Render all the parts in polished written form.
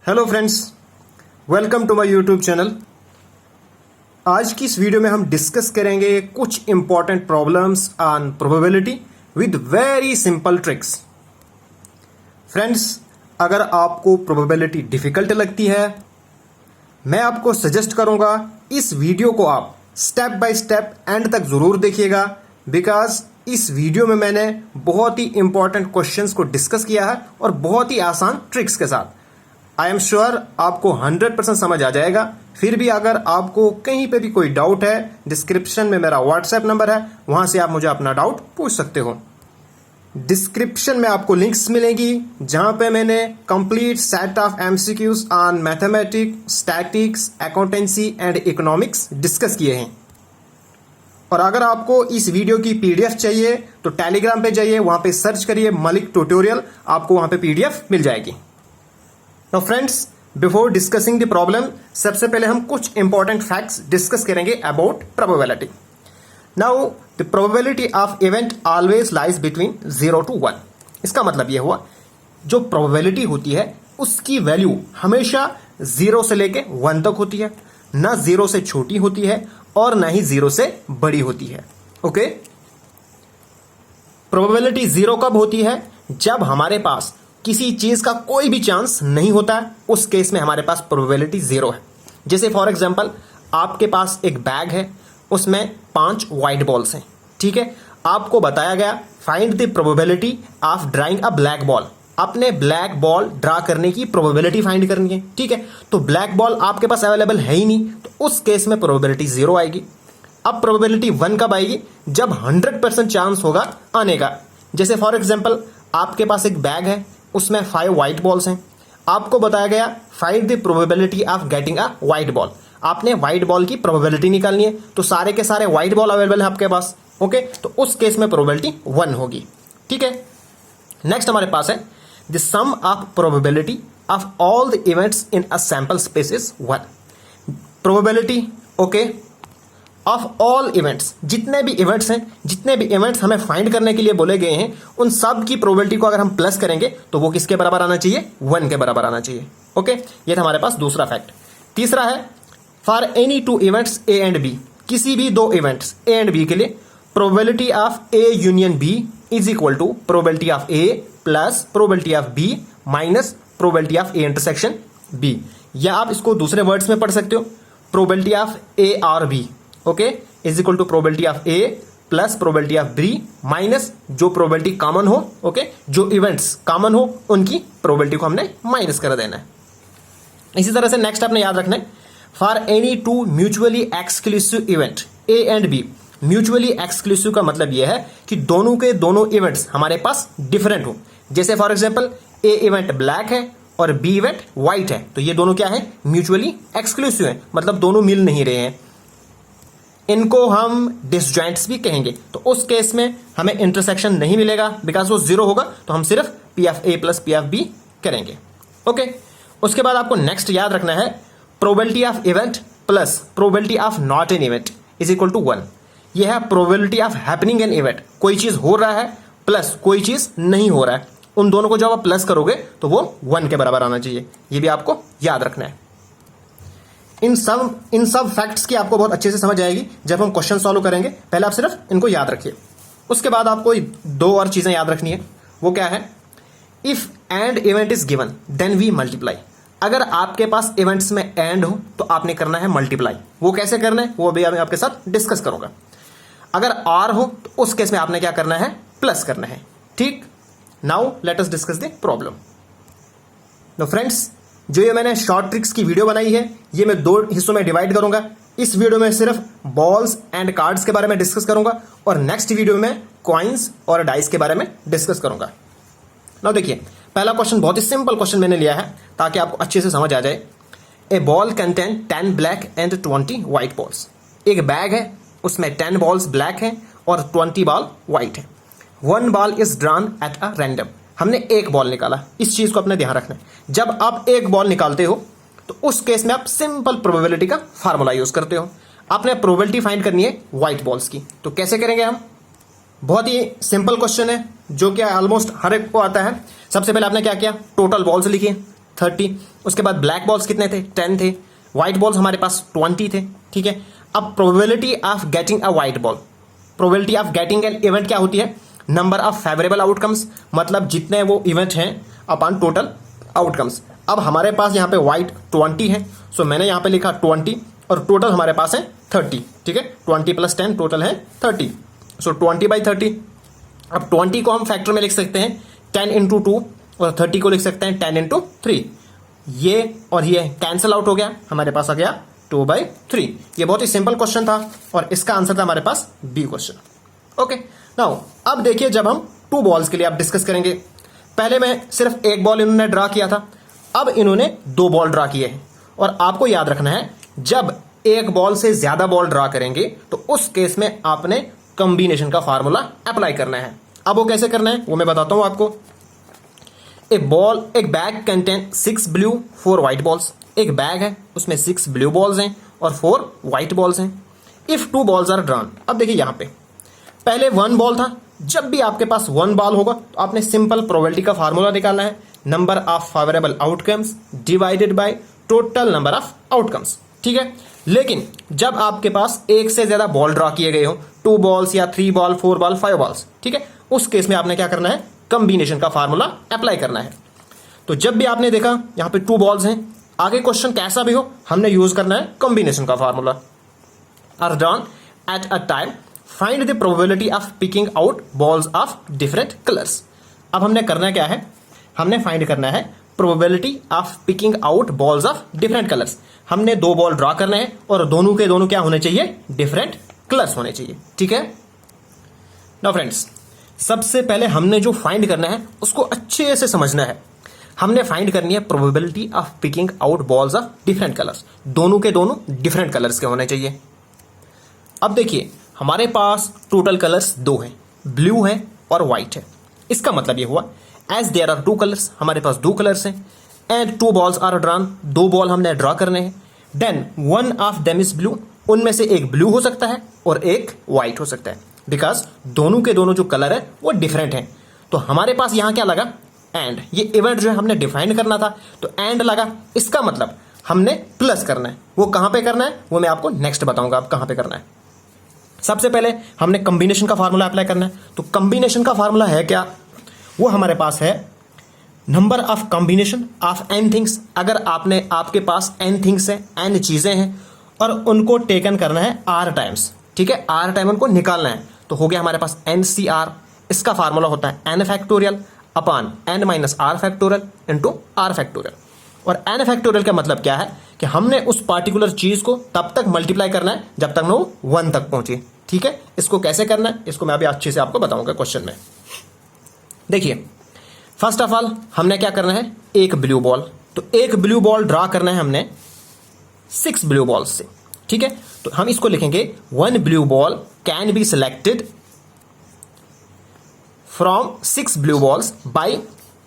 Hello friends, welcome to my YouTube channel. आज की इस वीडियो में हम डिस्कस करेंगे कुछ important problems on probability with very simple tricks. Friends, अगर आपको प्रोबेबिलिटी डिफिकल्ट लगती है, मैं आपको सजेस्ट करूंगा इस वीडियो को आप स्टेप बाय स्टेप एंड तक जरूर देखिएगा, बिकॉज इस वीडियो में मैंने बहुत ही इंपॉर्टेंट क्वेश्चंस को डिस्कस किया है और बहुत ही आसान ट्रिक्स के साथ। आई एम श्योर आपको 100% समझ आ जाएगा। फिर भी अगर आपको कहीं पे भी कोई डाउट है, डिस्क्रिप्शन में मेरा व्हाट्सएप नंबर है, वहां से आप मुझे अपना डाउट पूछ सकते हो। डिस्क्रिप्शन में आपको लिंक्स मिलेंगी जहां पे मैंने complete set of MCQs on mathematics, statics, accountancy and economics discuss किए हैं। और अगर आपको इस वीडियो की पीडीएफ चाहिए तो टेलीग्राम पे जाइए, वहां पे सर्च करिए मलिक ट्यूटोरियल, आपको वहां पे पीडीएफ मिल जाएगी। तो friends, before discussing the problem, सबसे पहले हम कुछ इंपॉर्टेंट फैक्ट्स डिस्कस करेंगे about probability. Now the probability of event always lies between 0 to 1। इसका मतलब यह हुआ जो प्रोबेबिलिटी होती है उसकी वैल्यू हमेशा 0 से लेके 1 तक होती है, ना 0 से छोटी होती है और ना ही 0 से बड़ी होती है। ओके, प्रोबेबिलिटी 0 कब होती है? जब हमारे पास किसी चीज का कोई भी चांस नहीं होता है, उस केस में हमारे पास प्रोबेबिलिटी 0 है। जैसे फॉर एग्जांपल, आपके पास एक बैग है, उसमें 5 व्हाइट बॉल्स हैं, ठीक है। आपको बताया गया find the probability of drawing a black ball. आपने ब्लैक बॉल ड्रा करने की प्रोबेबिलिटी फाइंड करनी है, ठीक है। तो ब्लैक बॉल आपके पास अवेलेबल है ही नहीं, तो उस केस में प्रोबेबिलिटी 0 आएगी। अब प्रोबेबिलिटी 1 कब आएगी? जब 100% चांस होगा आने का। जैसे फॉर एग्जाम्पल, आपके पास एक बैग है, उसमें 5 व्हाइट बॉल्स हैं। आपको बताया गया find the probability of getting a white ball. आपने व्हाइट बॉल की प्रोबेबिलिटी निकालनी है, तो सारे के सारे व्हाइट बॉल अवेलेबल है आपके पास। ओके, तो उस केस में प्रोबेबिलिटी 1 होगी, ठीक है। नेक्स्ट हमारे पास है the sum of probability of all the events in a sample space is 1। Probability okay of all events, जितने भी इवेंट्स हैं, जितने भी इवेंट्स हमें फाइंड करने के लिए बोले गए हैं, उन सब की प्रोबेबिलिटी को अगर हम प्लस करेंगे तो वो किसके बराबर आना चाहिए? 1 के बराबर आना चाहिए। ओके, ये था हमारे पास दूसरा फैक्ट। तीसरा है for any 2 events A and B. किसी भी 2 इवेंट्स ए एंड बी के लिए probability of A union B is equal to probability of A plus probability of B minus probability of A intersection B. या आप इसको दूसरे words में पढ़ सकते हो, प्रोबेबिलिटी ऑफ ए और B okay is equal to probability of A plus probability of B minus जो प्रोबेबिलिटी कॉमन हो, ओके जो इवेंट्स कॉमन हो उनकी प्रोबेबिलिटी को हमने माइनस कर देना है। इसी तरह से नेक्स्ट आपने याद रखना है for any 2 mutually exclusive event A and B. Mutually exclusive का मतलब यह है कि दोनों के दोनों इवेंट्स हमारे पास डिफरेंट हो। जैसे for example, A event black है और बी इवेंट व्हाइट है, तो ये दोनों क्या है? म्यूचुअली एक्सक्लूसिव है, मतलब दोनों मिल नहीं रहे हैं। इनको हम डिसजॉइंट्स भी कहेंगे। तो उस केस में हमें इंटरसेक्शन नहीं मिलेगा, बिकॉज वो 0 होगा, तो हम सिर्फ P of A plus P of B करेंगे। ओके, उसके बाद आपको नेक्स्ट याद रखना है probability of event plus probability of not an event is equal to 1। यह है probability of happening an event. कोई चीज हो रहा है प्लस कोई चीज नहीं हो रहा है, उन दोनों को जब आप प्लस करोगे तो वो 1 के बराबर आना चाहिए। ये भी आपको याद रखना है। इन सब फैक्ट्स की आपको बहुत अच्छे से समझ आएगी जब हम क्वेश्चन सॉल्व करेंगे। पहले आप सिर्फ इनको याद रखिए। उसके बाद आपको 2 और चीजें याद रखनी है। वो क्या है? If and event is given then we multiply. अगर आपके पास इवेंट्स में एंड हो तो आपने करना है मल्टीप्लाई। वो कैसे करना है वो अभी मैं आपके साथ डिस्कस करूंगा। अगर आर हो तो उस केस में आपने क्या करना है? प्लस करना है, ठीक। Now let us discuss the problem. तो फ्रेंड्स, जो ये मैंने शॉर्ट ट्रिक्स की वीडियो बनाई है, ये मैं 2 हिस्सों में डिवाइड करूंगा। इस वीडियो में सिर्फ बॉल्स एंड कार्ड्स के बारे में डिस्कस करूंगा और नेक्स्ट वीडियो में कॉइन्स और डाइस के बारे में डिस्कस करूंगा। नाउ देखिए, पहला क्वेश्चन बहुत ही सिंपल क्वेश्चन मैंने लिया है ताकि आपको अच्छे से समझ आ जाए। A ball contain 10 black and 20 white balls. एक बैग है, उसमें 10 बॉल्स ब्लैक हैं और 20 बॉल व्हाइट है। 1 ball is drawn at a random. हमने एक बॉल निकाला। इस चीज को अपने ध्यान रखना है। जब आप एक बॉल निकालते हो तो उस केस में आप सिंपल प्रोबेबिलिटी का फार्मूला यूज करते हो। आपने प्रोबेबिलिटी फाइंड करनी है व्हाइट बॉल्स की। तो कैसे करेंगे हम? बहुत ही सिंपल क्वेश्चन है जो कि ऑलमोस्ट हर एक को आता है। सबसे पहले आपने क्या किया? टोटल बॉल्स लिखी, 30। उसके बाद ब्लैक बॉल्स कितने थे? 10 थे। व्हाइट बॉल्स हमारे पास 20 थे। ठीक है, अब probability of getting a white ball, probability of getting an event क्या होती है? नंबर ऑफ फेवरेबल आउटकम्स, मतलब जितने वो इवेंट हैं अपॉन टोटल आउटकम्स। अब हमारे पास यहाँ पे व्हाइट 20 है, सो मैंने यहाँ पे लिखा 20 और टोटल हमारे पास है 30। ठीक है, 20 + 10 टोटल है 30, सो 20/30। अब 20 को हम फैक्टर में लिख सकते हैं 10 × 2 और 30 को लिख सकते हैं 10 × 3। ये और ये कैंसिल आउट हो गया, हमारे पास आ गया 2/3। ये बहुत ही सिंपल क्वेश्चन था और इसका आंसर था हमारे पास बी क्वेश्चन। ओके, नाउ अब देखिए जब हम 2 बॉल्स के लिए आप डिस्कस करेंगे, पहले मैं सिर्फ एक बॉल इन्होंने ड्रा किया था, अब इन्होंने 2 बॉल ड्रा किए हैं। और आपको याद रखना है जब एक बॉल से ज्यादा बॉल ड्रा करेंगे तो उस केस में आपने कॉम्बिनेशन का फार्मूला अप्लाई करना है। अब वो कैसे करना है वो मैं बताता हूं आपको। एक bag contain 6 blue 4 white balls. एक बैग है उसमें 6 ब्लू बॉल्स हैं और 4 व्हाइट बॉल्स हैं। इफ 2 बॉल्स आर ड्रॉन, अब देखिए यहां पे पहले 1 बॉल था, जब भी आपके पास 1 बॉल होगा तो आपने सिंपल प्रोबेबिलिटी का फार्मूला निकालना है, number of favourable outcomes divided by total number of outcomes. ठीक है, लेकिन जब आपके पास एक से ज्यादा बॉल ड्रॉ किए गए हो, 2 बॉल्स या 3 बॉल 4 बॉल 5 बॉल्स, ठीक है, उस केस में आपने क्या करना है? कॉम्बिनेशन का फार्मूला अप्लाई करना है। तो जब भी आपने देखा यहां पे 2 बॉल्स हैं, आगे क्वेश्चन कैसा भी हो हमने यूज करना है कॉम्बिनेशन का formula. Are drawn at a time, find the probability of picking out balls of different colours. अब हमने करना क्या है? हमने फाइंड करना है probability of picking out balls of different colours. हमने 2 बॉल ड्रॉ करने हैं और दोनों के दोनों क्या होने चाहिए? डिफरेंट कलर्स होने चाहिए। ठीक है, नाउ फ्रेंड्स, सबसे पहले हमने जो फाइंड करना है उसको अच्छे से समझना है। हमने फाइंड करनी है probability of picking out balls of different colours. दोनों के दोनों डिफरेंट कलर्स के होने चाहिए। अब देखिए हमारे पास टोटल कलर्स 2 हैं, ब्लू है और व्हाइट है। इसका मतलब ये हुआ एज देयर आर 2 कलर्स, हमारे पास 2 कलर्स हैं, and 2 balls are drawn, 2 ball हमने ड्रॉ करने हैं। Then 1 of them is blue, उनमें से एक ब्लू हो सकता है और एक व्हाइट हो सकता है, बिकॉज दोनों के दोनों जो कलर है वो डिफरेंट हैं। तो हमारे पास यहां क्या लगा? एंड। ये इवेंट जो है हमने डिफाइन करना था तो एंड लगा, इसका मतलब हमने प्लस करना है। वो कहां पे करना है वो मैं आपको नेक्स्ट बताऊंगा आप कहां पे करना है। सबसे पहले हमने कॉम्बिनेशन का फार्मूला अप्लाई करना है। तो कॉम्बिनेशन का फार्मूला है क्या? वो हमारे पास है number of combination of n things. अगर आपके पास n थिंग्स है, n चीजें हैं और उनको टेकन करना है r टाइम्स, ठीक है, r टाइम उनको निकालना है, तो हो गया हमारे पास NCR। इसका फार्मूला होता है n factorial upon n minus r factorial into r factorial. और n फैक्टोरियल का मतलब क्या है कि हमने उस पार्टिकुलर चीज को तब तक मल्टीप्लाई करना है जब तक वो 1 तक पहुंचे। ठीक है, इसको कैसे करना है इसको मैं अभी अच्छे से आपको बताऊंगा क्वेश्चन में। देखिए फर्स्ट ऑफ ऑल हमने क्या करना है? एक ब्लू बॉल, तो एक ब्लू बॉल ड्रॉ करना है हमने 6 ब्लू बॉल्स से। ठीक है, तो हम इसको लिखेंगे 1 blue ball can be selected from 6 blue balls by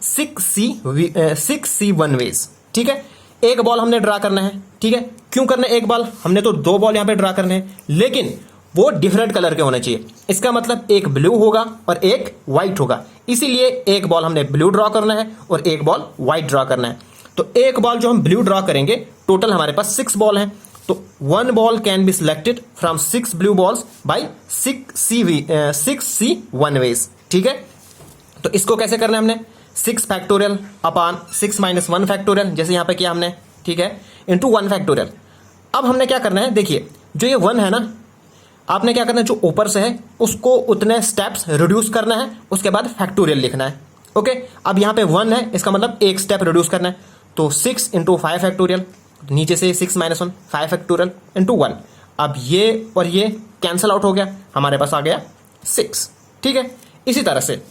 6C 1 ways. ठीक है, एक बॉल हमने ड्रा करना है। ठीक है, क्यों करना है एक बॉल? हमने तो 2 बॉल यहां पे ड्रा करने हैं, लेकिन वो डिफरेंट कलर के होने चाहिए। इसका मतलब एक ब्लू होगा और एक व्हाइट होगा, इसीलिए एक बॉल हमने ब्लू ड्रॉ करना है और एक बॉल व्हाइट ड्रॉ करना है। तो एक बॉल जो हम ब्लू ड्रॉ करेंगे, टोटल हमारे पास 6 बॉल हैं, तो 1 ball can be selected from 6 blue balls by 6C 1 ways. ठीक है, तो इसको कैसे करना है हमने? 6 फैक्टोरियल अपॉन 6 माइनस 1 फैक्टोरियल, जैसे यहां पे किया हमने, ठीक है, इंटू 1 फैक्टोरियल। अब हमने क्या करना है? देखिए जो ये 1 है ना, आपने क्या करना है, जो ऊपर से है उसको उतने स्टेप्स रिड्यूस करना है, उसके बाद फैक्टोरियल लिखना है। ओके, अब यहां पे 1 है, इसका मतलब एक स्टेप रिड्यूस करना है, तो 6 इंटू 5 फैक्टोरियल, नीचे से 6 माइनस 1 5 फैक्टोरियल इंटू 1। अब ये और ये कैंसल आउट हो गया, हमारे पास आ गया 6। ठीक है, इसी तरह से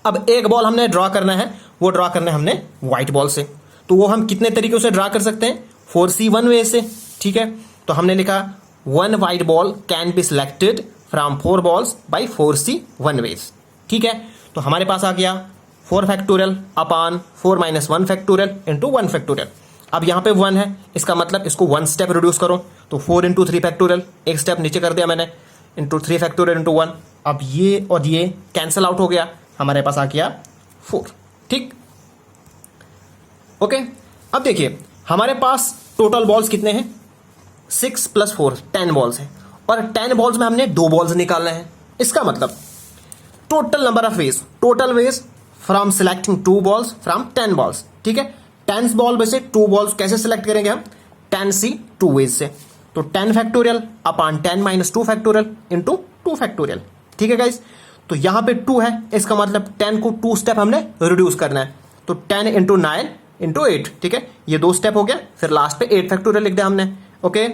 अब एक बॉल हमने ड्रॉ करना है, वो ड्रॉ करना है हमने व्हाइट बॉल से, तो वो हम कितने तरीकों से ड्रॉ कर सकते हैं? 4C 1 वे से। ठीक है, तो हमने लिखा 1 white ball can be selected from 4 balls by 4C 1 ways। ठीक है, तो हमारे पास आ गया 4 factorial upon 4 minus 1 factorial into 1 factorial. अब यहाँ पे 1 है, इसका मतलब इसको 1 स्टेप रिड्यूस करो, तो 4 इंटू 3 फैक्टोरियल, एक स्टेप नीचे कर दिया मैंने, इंटू 3 फैक्टोरियल इंटू 1। अब ये और ये कैंसल आउट हो गया, हमारे पास आ गया 4। ठीक, ओके, अब देखिए हमारे पास टोटल बॉल्स कितने हैं, 6 + 4 10 बॉल्स हैं, और 10 बॉल्स में हमने 2 बॉल्स निकालना है। इसका मतलब total number of ways, total veg from selecting 2 balls from 10 balls. ठीक है, 10 बॉल में से 2 बॉल्स कैसे सिलेक्ट करेंगे हम, 10C 2 वेज से, तो 10 factorial upon 10 - 2 factorial into 2 factorial. ठीक है गाइस, तो यहां पे 2 है, इसका मतलब 10 को 2 स्टेप हमने रिड्यूस करना है, तो 10 × 9 × 8। ठीक है, ये 2 स्टेप हो गया, फिर लास्ट पे 8 फैक्टोरियल लिख दिया हमने। ओके,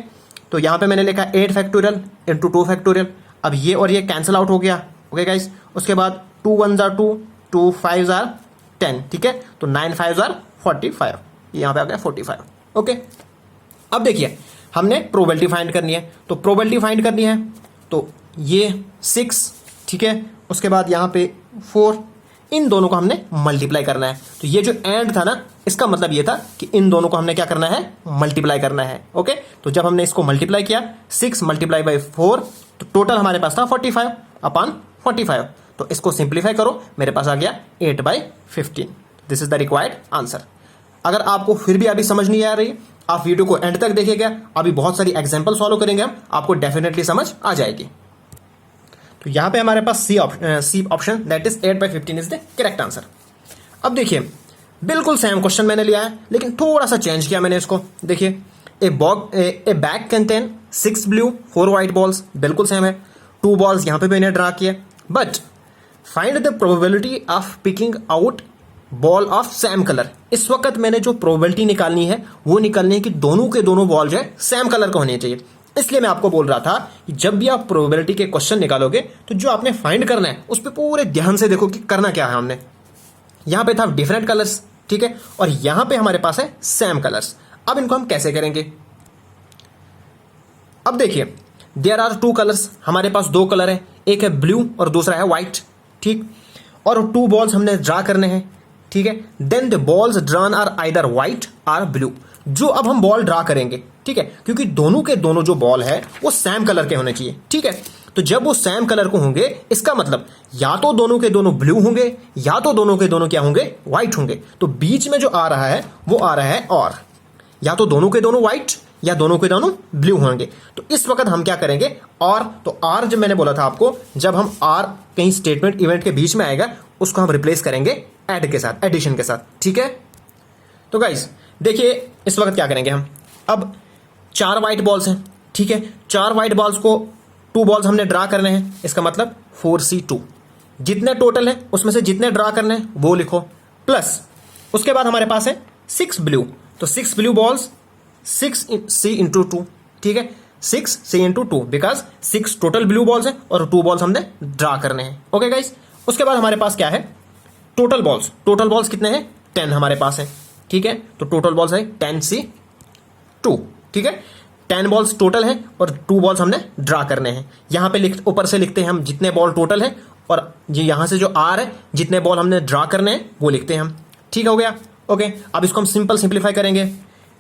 तो यहां पे मैंने लिखा 8 फैक्टोरियल इंटू 2 फैक्टोरियल। अब ये और ये कैंसिल आउट हो गया। ओके गाइस, उसके बाद 2 × 1 = 2, 2 × 5 = 10। ठीक है, तो 9 × 5 = 45, यहां पे आ गया 45। ओके, अब देखिए हमने प्रोबेबिलिटी फाइंड करनी है, तो प्रोबेबिलिटी फाइंड करनी है तो ये 6, ठीक है, उसके बाद यहां पे 4, इन दोनों को हमने मल्टीप्लाई करना है। तो ये जो एंड था ना, इसका मतलब ये था कि इन दोनों को हमने क्या करना है, मल्टीप्लाई करना है। ओके, तो जब हमने इसको मल्टीप्लाई किया 6 × 4, तो टोटल हमारे पास था 45 अपॉन 45। तो इसको सिंप्लीफाई करो, मेरे पास आ गया 8/15। This is the required answer. अगर आपको फिर भी अभी समझ नहीं आ रही, आप वीडियो को एंड तक देखिएगा, अभी बहुत सारी एग्जाम्पल सॉल्व करेंगे हम, आपको डेफिनेटली समझ आ जाएगी। तो यहां पे हमारे पास C option that is 8/15 is the correct answer. अब देखिए बिल्कुल सेम क्वेश्चन मैंने लिया है, लेकिन थोड़ा सा चेंज किया मैंने इसको। देखिए ए bag contain 6 blue 4 white balls, बिल्कुल सेम है। 2 बॉल्स यहां पे मैंने ड्रा किया, but find the probability of picking out ball of same colour. इस वक्त मैंने जो प्रोबेबिलिटी निकालनी है वो निकालनी है कि दोनों के दोनों बॉल जो है सेम कलर का होने चाहिए। इसलिए मैं आपको बोल रहा था कि जब भी आप प्रोबेबिलिटी के क्वेश्चन निकालोगे तो जो आपने फाइंड करना है उस पर पूरे ध्यान से देखो कि करना क्या है हमने। यहां पे था डिफरेंट कलर्स, ठीक है, और यहां पे हमारे पास है सेम कलर्स। अब इनको हम कैसे करेंगे, अब देखिए देयर आर 2 कलर्स, हमारे पास 2 कलर है, एक है ब्लू और दूसरा है व्हाइट। ठीक, और 2 बॉल्स हमने ड्रा करने हैं। ठीक है, then the balls drawn are either white और ब्लू। जो अब हम बॉल ड्रा करेंगे, ठीक है, क्योंकि दोनों के दोनों जो बॉल है वो सेम कलर के होने चाहिए। ठीक है, तो जब वो सेम कलर को होंगे, इसका मतलब या तो दोनों के दोनों ब्लू होंगे या तो दोनों के दोनों क्या होंगे, व्हाइट होंगे। तो बीच में जो आ रहा है वो आ रहा है और, या तो दोनों के दोनों व्हाइट या दोनों के दोनों ब्लू होंगे। तो इस वक्त हम क्या करेंगे, और, तो आर जब मैंने बोला था आपको, जब हम आर कहीं स्टेटमेंट इवेंट के बीच में आएगा उसको हम रिप्लेस करेंगे ऐड के साथ, एडिशन के साथ। ठीक है, तो गाइस देखिए इस वक्त क्या करेंगे हम, अब 4 व्हाइट बॉल्स हैं। ठीक है, 4 व्हाइट बॉल्स को 2 बॉल्स हमने ड्रा करने हैं, इसका मतलब 4C2। जितने टोटल है उसमें से जितने ड्रा करने हैं वो लिखो, प्लस उसके बाद हमारे पास है 6 ब्लू, तो 6 ब्लू बॉल्स 6C × 2। ठीक है, 6C × 2 because 6 total blue balls है और 2 बॉल्स हमने ड्रा करने हैं। ओके गाइस, उसके बाद हमारे पास क्या है, टोटल बॉल्स। टोटल बॉल्स कितने हैं, 10 हमारे पास है। ठीक है, तो टोटल बॉल्स है 10C2। ठीक है, 10 बॉल्स टोटल है और 2 बॉल्स हमने ड्रा करने हैं। यहां पे ऊपर से लिखते हैं हम जितने बॉल टोटल है, और ये यहां से जो आर है जितने बॉल हमने ड्रा करने हैं वो लिखते हैं हम। ठीक हो गया। ओके, अब इसको हम सिंप्लीफाई करेंगे।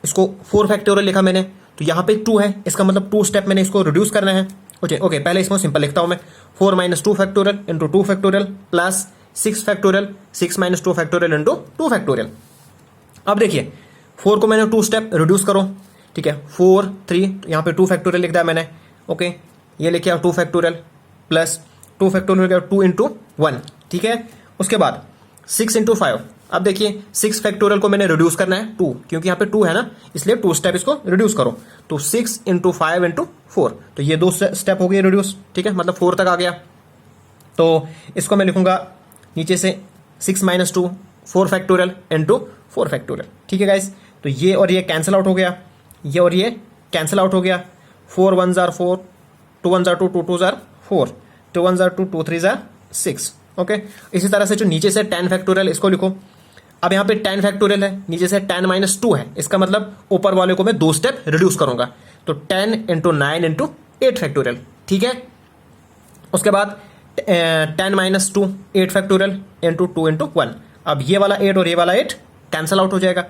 इसको 4 फैक्टोरियल लिखा मैंने, तो यहां पे 2 है, इसका मतलब 2 स्टेप मैंने इसको रिड्यूस करना है। ओके, पहले इसको सिंपल लिखता हूं मैं, 4 - 2 factorial into 2 factorial plus 6 factorial 6 - 2 factorial into 2 factorial. अब देखिए 4 को मैंने 2 स्टेप रिड्यूस करो। ठीक है, 4 3, तो यहाँ पे 2 फैक्टोरियल लिख दिया मैंने। ओके, ये लिखा 2 फैक्टोरियल प्लस 2 फैक्टोरियल 2 × 1। ठीक है, उसके बाद 6 × 5। अब देखिए 6 फैक्टोरियल को मैंने रिड्यूस करना है 2, क्योंकि यहाँ पे 2 है ना, इसलिए 2 स्टेप इसको रिड्यूस करो। तो 6 × 5 × 4, तो ये 2 स्टेप हो गए रिड्यूस। ठीक है, मतलब 4 तक आ गया। तो इसको मैं लिखूंगा नीचे से 6 - 2 4 फैक्टोरियल इंटू 4 फैक्टोरियल। ठीक है गाइस, तो ये और ये कैंसिल आउट हो गया, ये और ये कैंसिल आउट हो गया। 4 1 = 4, 2 1 = 2, 2 2 = 4, 2 1 = 2, 2 3 = 6। ओके, इसी तरह से जो नीचे से 10 फैक्टोरियल इसको लिखो। अब यहाँ पे 10 फैक्टोरियल है, नीचे से 10 - 2 है, इसका मतलब ऊपर वाले को मैं 2 स्टेप रिड्यूस करूंगा। तो 10 × 9 × 8 फैक्टोरियल। ठीक है, उसके बाद 10 - 2 8 फैक्टोरियल इंटू 2 × 1। अब ये वाला 8 और ये वाला 8 कैंसिल आउट हो जाएगा।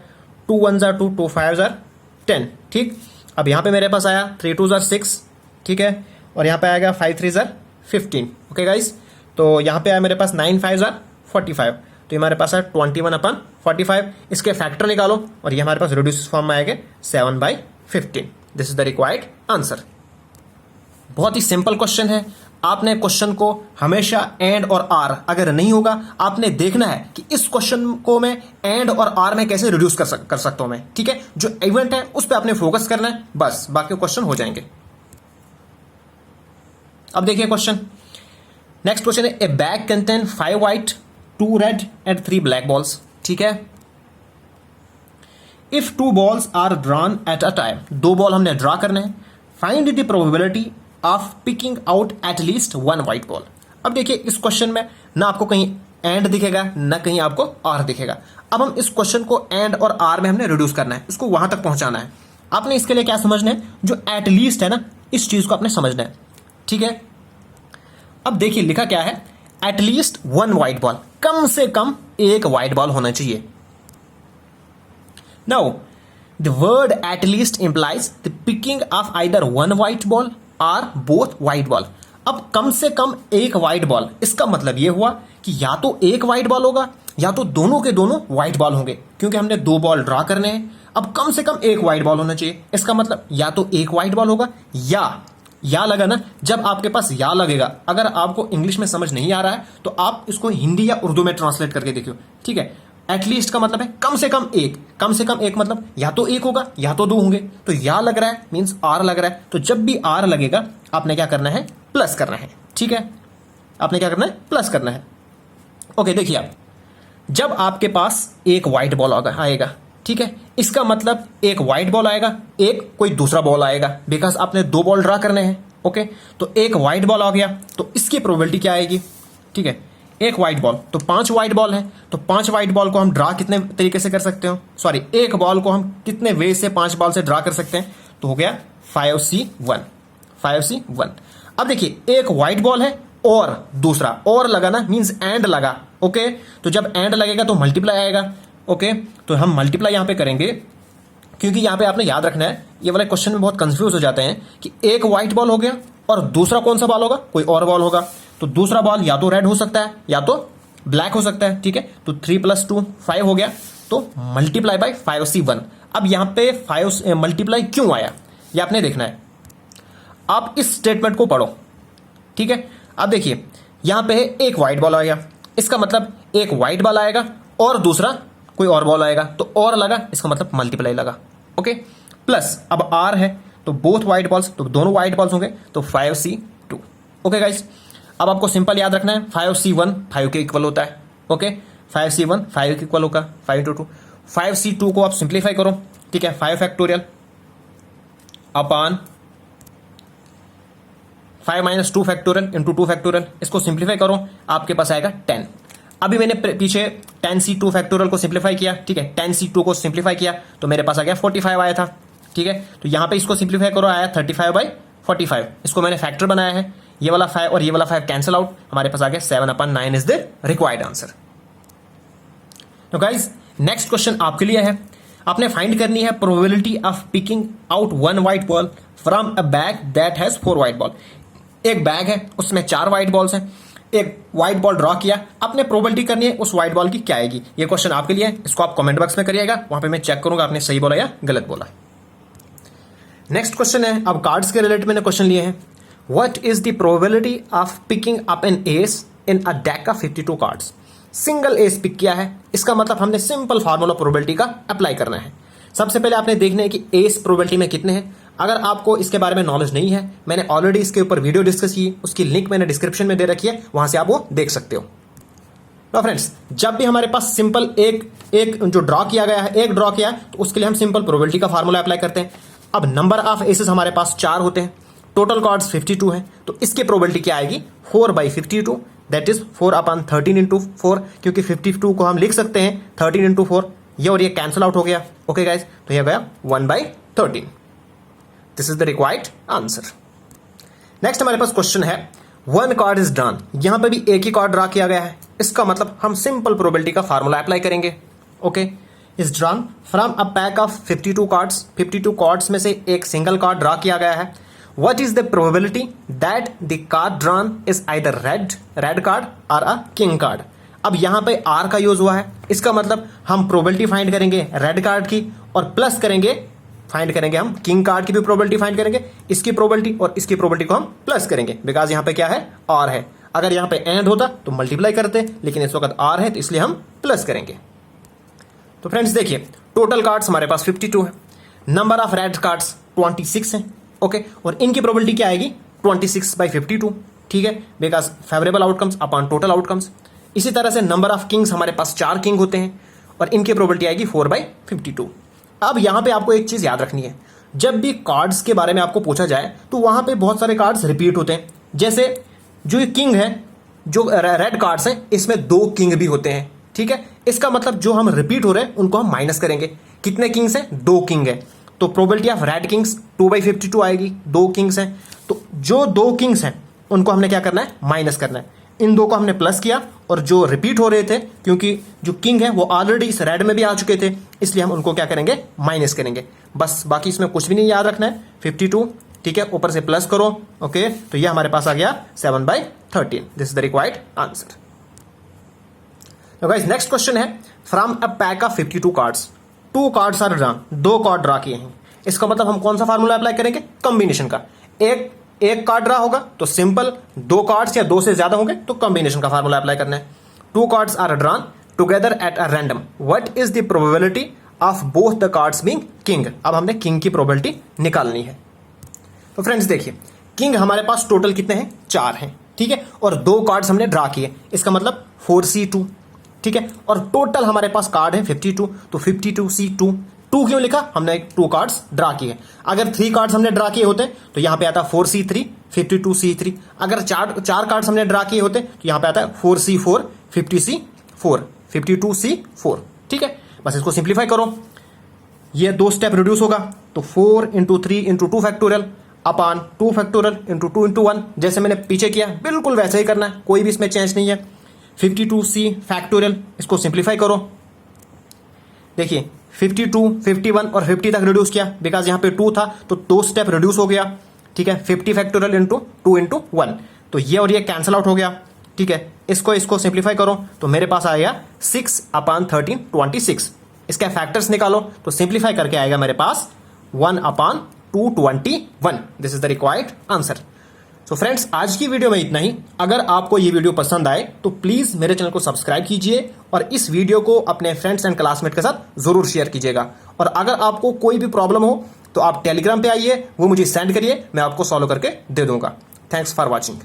2 1 = 2, 2 5 = 10। ठीक, अब यहाँ पे मेरे पास आया 3 2 = 6। ठीक है, और यहाँ पे आएगा 5 3 = 15। ओके गाइस, तो यहाँ पे आया मेरे पास 9 5 = 45। तो ये हमारे पास है 21/45, इसके फैक्टर निकालो और ये हमारे पास रिड्यूस फॉर्म में आएगा 7/15। This is the required answer. बहुत ही सिंपल क्वेश्चन है। आपने क्वेश्चन को हमेशा एंड और आर अगर नहीं होगा, आपने देखना है कि इस क्वेश्चन को मैं एंड और आर में कैसे रिड्यूस कर सकता हूं मैं, ठीक है। जो इवेंट है उस पर आपने फोकस करना है, बस बाकी क्वेश्चन हो जाएंगे। अब देखिए क्वेश्चन, नेक्स्ट क्वेश्चन है a bag contain 5 white 2 red and 3 black balls, ठीक है। If 2 balls are drawn at a time, 2 ball हमने ड्रॉ करने हैं, find the probability of picking out at least 1 white ball. अब देखिए इस क्वेश्चन में ना आपको कहीं एंड दिखेगा ना कहीं आपको आर दिखेगा। अब हम इस क्वेश्चन को एंड और आर में हमने रिड्यूस करना है, इसको वहां तक पहुंचाना है। आपने इसके लिए क्या समझना है, जो एट लीस्ट है ना, इस चीज को आपने समझना है, ठीक है। अब देखिए लिखा क्या है, एट लीस्ट 1 व्हाइट बॉल, कम से कम 1 व्हाइट बॉल होना चाहिए। Now the word at least implies the picking of either 1 white ball or both white ball. अब कम से कम 1 व्हाइट बॉल, इसका मतलब यह हुआ कि या तो 1 व्हाइट बॉल होगा या तो दोनों के दोनों व्हाइट बॉल होंगे, क्योंकि हमने 2 बॉल ड्रॉ करने हैं। अब कम से कम 1 व्हाइट बॉल होना चाहिए, इसका मतलब या तो 1 व्हाइट बॉल होगा या लगा ना, जब आपके पास या लगेगा, अगर आपको इंग्लिश में समझ नहीं आ रहा है तो आप इसको हिंदी या उर्दू में ट्रांसलेट करके देखियो, ठीक है। एटलीस्ट का मतलब है कम से कम 1, कम से कम 1 मतलब या तो 1 होगा या तो 2 होंगे। तो या लग रहा है मींस आर लग रहा है, तो जब भी आर लगेगा आपने क्या करना है, प्लस करना है, ठीक है। आपने क्या करना है, प्लस करना है। ओके देखिए आप, जब आपके पास 1 व्हाइट बॉल आएगा, ठीक है, इसका मतलब 1 व्हाइट बॉल आएगा, एक कोई दूसरा बॉल आएगा, बिकॉज आपने 2 बॉल ड्रा करने हैं। ओके, तो 1 व्हाइट बॉल आ गया, तो इसकी प्रोबेबिलिटी क्या आएगी, ठीक है। 1 व्हाइट बॉल, तो 5 व्हाइट बॉल है, तो 5 व्हाइट बॉल को हम ड्रा कितने तरीके से कर सकते हो, सॉरी 1 बॉल को हम कितने वे से 5 बॉल से ड्रा कर सकते हैं, तो हो गया 5C1, 5C1। अब देखिए 1 व्हाइट बॉल है और दूसरा और लगा ना, मींस एंड लगा। ओके, तो जब एंड लगेगा तो मल्टीप्लाई आएगा। ओके, तो हम मल्टीप्लाई यहां पे करेंगे, क्योंकि यहां पे आपने याद रखना है, ये वाले क्वेश्चन में बहुत कंफ्यूज हो जाते हैं कि 1 व्हाइट बॉल हो गया और दूसरा कौन सा बॉल होगा, कोई और बॉल होगा। तो दूसरा बॉल या तो रेड हो सकता है या तो ब्लैक हो सकता है, ठीक है। तो 3 + 2 5 हो गया, तो मल्टीप्लाई बाय 5C1। अब यहां पे 5 मल्टीप्लाई क्यों आया ये आपने देखना है। आप इस स्टेटमेंट को पढ़ो, ठीक है। अब देखिए यहां पे 1 व्हाइट बॉल आएगा, इसका मतलब 1 व्हाइट बॉल आएगा और दूसरा कोई और बॉल आएगा, तो और लगा, इसका मतलब मल्टीप्लाई लगा। ओके, प्लस अब आर है तो बोथ व्हाइट बॉल्स, तो दोनों व्हाइट बॉल्स होंगे, तो 5C2। ओके गाइस, अब आपको सिंपल याद रखना है 5C1 5 के इक्वल होता है। ओके, 5C1 5 के इक्वल होगा 5 × 2। 5C2 को आप सिंप्लीफाई करो, ठीक है, 5 factorial upon 5 - 2 factorial into 2 factorial, इसको सिंप्लीफाई करो, आपके पास आएगा 10। अभी मैंने पीछे 10C2 फैक्टोरियल को सिंप्लीफाई किया, ठीक है, 10C2 को सिंप्लीफाई किया तो मेरे पास आ गया 45 आया था, ठीक है। तो यहां पे इसको सिंप्लीफाई करो, आया 35/45। इसको मैंने फैक्टर बनाया है, ये वाला 5 और ये वाला 5 कैंसिल आउट, हमारे पास आ गया 7/9 इज द रिक्वायर्ड आंसर। तो गाइज नेक्स्ट क्वेश्चन आपके लिए है, आपने फाइंड करनी है probability of picking out 1 white ball from a bag that has 4 white ball. एक बैग है उसमें 4 व्हाइट बॉल्स हैं, एक व्हाइट बॉल ड्रॉ किया, आपने प्रोबेबिलिटी करनी है उस व्हाइट बॉल की क्या आएगी। ये क्वेश्चन आपके लिए है, इसको आप कमेंट बॉक्स में करिएगा, वहां पे मैं चेक करूंगा आपने सही बोला या गलत बोला। नेक्स्ट क्वेश्चन है, अब कार्ड्स के रिलेटेड मैंने क्वेश्चन लिए हैं। What is the probability of picking up an ace in a deck of 52 cards. Single ace pick किया है, इसका मतलब हमने सिंपल फार्मूला प्रोबेबिलिटी का अप्लाई करना है। सबसे पहले आपने देखना है कि एस प्रोबेबिलिटी में कितने हैं। अगर आपको इसके बारे में नॉलेज नहीं है, मैंने ऑलरेडी इसके ऊपर वीडियो डिस्कस की, उसकी लिंक मैंने डिस्क्रिप्शन में दे रखी है, वहां से आप वो देख सकते हो। तो फ्रेंड्स, जब भी हमारे पास सिंपल एक जो ड्रॉ किया गया है, एक ड्रॉ किया है, तो उसके लिए हम सिंपल प्रोबेबिलिटी का फार्मूला अप्लाई करते हैं। अब नंबर ऑफ एसेस हमारे पास 4 होते हैं, टोटल कार्ड्स 52 हैं, तो इसकी प्रोबेबिलिटी क्या आएगी 4/52, दैट इज 4/13 × 4, क्योंकि 52 को हम लिख सकते हैं 13 × 4, ये और ये कैंसिल आउट हो गया। ओके गाइज, तो ये गया 1/13। This is the required answer. Next हमारे पास क्वेश्चन है, 1 कार्ड इज ड्रॉन, यहां पे भी एक ही कार्ड ड्रा किया गया है, इसका मतलब हम सिंपल प्रोबेबिलिटी का फार्मूला अप्लाई करेंगे। Okay, is drawn from a pack of 52 cards, 52 cards में से एक सिंगल कार्ड ड्रा किया गया है। What is the probability that the card drawn is either red card or a king card? अब यहां पे आर का यूज हुआ है, इसका मतलब हम प्रोबेबिलिटी फाइंड करेंगे रेड कार्ड की और प्लस करेंगे, फाइंड करेंगे हम किंग कार्ड की भी प्रोबेबिलिटी फाइंड करेंगे, इसकी प्रोबेबिलिटी और इसकी प्रोबेबिलिटी को हम प्लस करेंगे, बिकॉज यहां पे क्या है, आर है। अगर यहां पे एंड होता तो मल्टीप्लाई करते, लेकिन इस वक्त आर है तो इसलिए हम प्लस करेंगे। तो फ्रेंड्स देखिए, टोटल कार्ड्स हमारे पास 52 है, नंबर ऑफ रेड कार्ड्स 26 है, ओके, और इनकी प्रोबेबिलिटी क्या आएगी 26/52, ठीक है, because favourable outcomes upon total outcomes. इसी तरह से नंबर ऑफ किंग्स, हमारे पास 4 किंग होते हैं और इनकी प्रोबेबिलिटी आएगी 4/52। अब यहां पे आपको एक चीज याद रखनी है, जब भी कार्ड्स के बारे में आपको पूछा जाए तो वहां पे बहुत सारे कार्ड्स रिपीट होते हैं। जैसे जो किंग है, जो रेड कार्ड्स हैं, इसमें 2 किंग भी होते हैं, ठीक है। इसका मतलब जो हम रिपीट हो रहे हैं उनको हम माइनस करेंगे। कितने किंग्स हैं, 2 किंग है, तो प्रोबेबिलिटी ऑफ रेड किंग्स 2/52 आएगी। 2 किंग्स हैं तो जो 2 किंग्स हैं उनको हमने क्या करना है, माइनस करना है। इन 2 को हमने प्लस किया और जो रिपीट हो रहे थे, क्योंकि जो किंग है वो ऑलरेडी इस रेड में भी आ चुके थे, इसलिए हम उनको क्या करेंगे, माइनस करेंगे। बस, बाकी इसमें कुछ भी नहीं याद रखना है। 52, ठीक है, ऊपर से प्लस करो, ओके, तो ये हमारे पास आ गया 7/13। This is the required answer. Guys next question है, from a pack of 52 cards 2 cards are drawn, 2 card draw किए हैं। इसका मतलब हम कौन सा फार्मूला अप्लाई करेंगे, कॉम्बिनेशन का। एक कार्ड ड्रा होगा तो सिंपल, 2 कार्ड्स या 2 से ज्यादा होंगे तो कॉम्बिनेशन का फार्मूला अप्लाई करना है। 2 cards are drawn together at a random, what is the probability of both the cards being king. अब हमने किंग की प्रोबेबिलिटी निकालनी है। तो फ्रेंड्स देखिए, किंग हमारे पास टोटल कितने हैं, 4 हैं, ठीक है, और 2 कार्ड्स हमने ड्रा किए, इसका मतलब 4C2, ठीक है, और टोटल हमारे पास कार्ड है 52, तो 52C2। 2 क्यों लिखा, हमने 2 कार्ड्स ड्रा किए। अगर 3 कार्ड्स हमने ड्रा किए होते तो यहां पे आता 4C3 52C3। अगर 4 कार्ड्स हमने ड्रा किए होते तो यहां पे आता है 4C4 50C4 52C4, ठीक है। बस इसको सिंप्लीफाई करो, ये 2 स्टेप रिड्यूस होगा, तो 4 × 3 × 2 फैक्टोरियल अपॉन 2 फैक्टोरियल × 2 × 1, जैसे मैंने पीछे किया बिल्कुल वैसे ही करना है, कोई भी इसमें चेंज नहीं है। 52C फैक्टोरियल, इसको सिंप्लीफाई करो, देखिए 52, 51 और 50 तक रिड्यूस किया, बिकॉज यहां पे 2 था तो 2 स्टेप रिड्यूस हो गया, ठीक है। 50 फैक्टोरियल × 2 × 1, तो ये और ये कैंसिल आउट हो गया, ठीक है। इसको सिंप्लीफाई करो तो मेरे पास आएगा 6/13 26। इसके फैक्टर्स निकालो तो सिंप्लीफाई करके आएगा मेरे पास 1/221। This is the required answer. So friends, आज की वीडियो में इतना ही। अगर आपको ये वीडियो पसंद आए तो प्लीज मेरे चैनल को सब्सक्राइब कीजिए और इस वीडियो को अपने फ्रेंड्स एंड क्लासमेट के साथ जरूर शेयर कीजिएगा। और अगर आपको कोई भी प्रॉब्लम हो तो आप टेलीग्राम पे आइए, वो मुझे सेंड करिए, मैं आपको सॉल्व करके दे दूंगा। Thanks for watching.